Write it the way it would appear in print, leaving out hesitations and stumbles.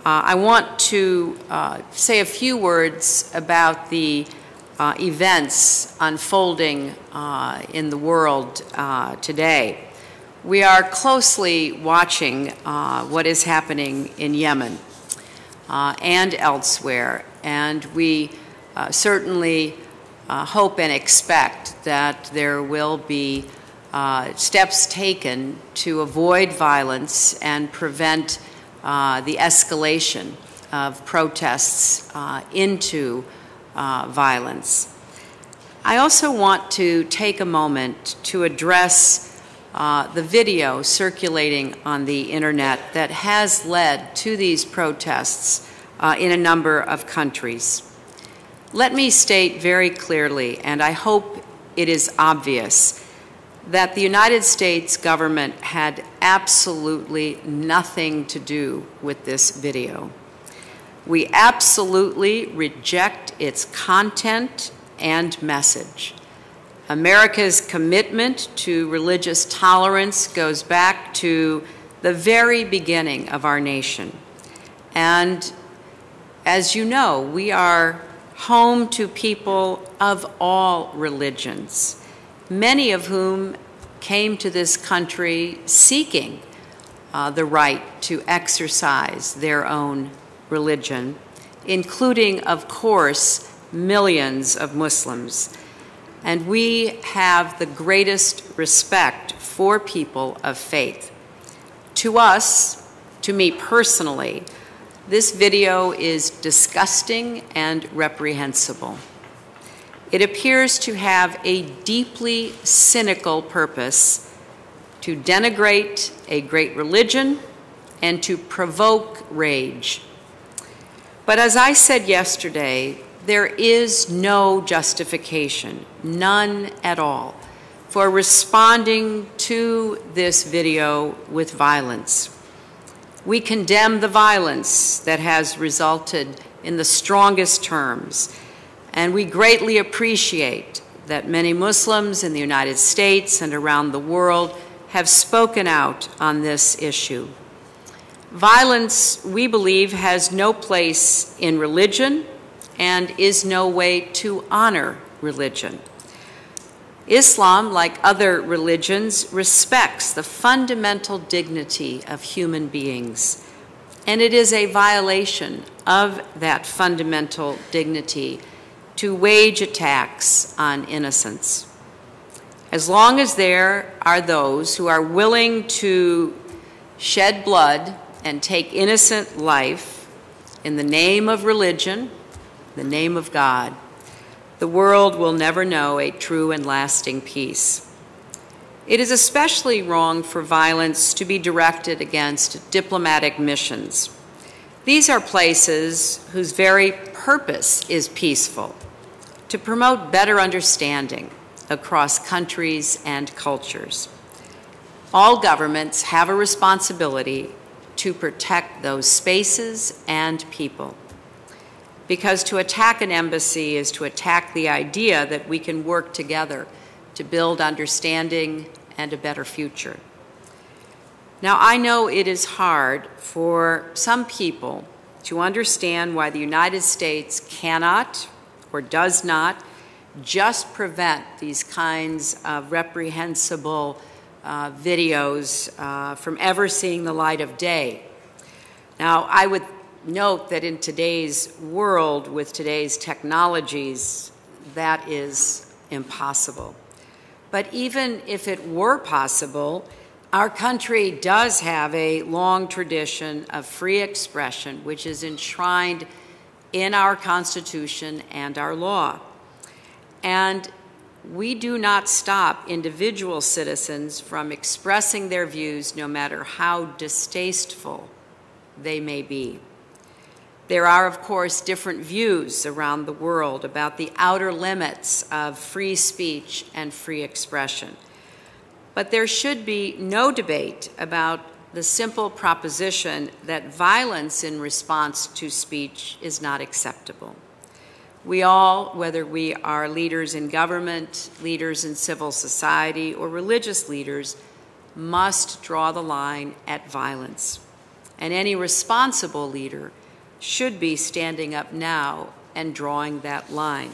I want to say a few words about the events unfolding in the world today. We are closely watching what is happening in Yemen and elsewhere, and we certainly hope and expect that there will be steps taken to avoid violence and prevent the escalation of protests into violence. I also want to take a moment to address the video circulating on the internet that has led to these protests in a number of countries. Let me state very clearly, and I hope it is obvious, that the United States government had absolutely nothing to do with this video. We absolutely reject its content and message. America's commitment to religious tolerance goes back to the very beginning of our nation. And as you know, we are home to people of all religions, many of whom came to this country seeking the right to exercise their own religion, including, of course, millions of Muslims. And we have the greatest respect for people of faith. To us, to me personally, this video is disgusting and reprehensible. It appears to have a deeply cynical purpose to denigrate a great religion and to provoke rage. But as I said yesterday, there is no justification, none at all, for responding to this video with violence. We condemn the violence that has resulted in the strongest terms, and we greatly appreciate that many Muslims in the United States and around the world have spoken out on this issue. Violence, we believe, has no place in religion and is no way to honor religion. Islam, like other religions, respects the fundamental dignity of human beings, and it is a violation of that fundamental dignity to wage attacks on innocents. As long as there are those who are willing to shed blood and take innocent life in the name of religion, the name of God, the world will never know a true and lasting peace. It is especially wrong for violence to be directed against diplomatic missions. These are places whose very purpose is peaceful, to promote better understanding across countries and cultures. All governments have a responsibility to protect those spaces and people, because to attack an embassy is to attack the idea that we can work together to build understanding and a better future. Now, I know it is hard for some people to understand why the United States cannot or does not just prevent these kinds of reprehensible videos from ever seeing the light of day. Now, I would note that in today's world, with today's technologies, that is impossible. But even if it were possible, our country does have a long tradition of free expression, which is enshrined in our Constitution and our law. And we do not stop individual citizens from expressing their views, no matter how distasteful they may be. There are, of course, different views around the world about the outer limits of free speech and free expression. But there should be no debate about the simple proposition that violence in response to speech is not acceptable. We all, whether we are leaders in government, leaders in civil society, or religious leaders, must draw the line at violence. And any responsible leader should be standing up now and drawing that line.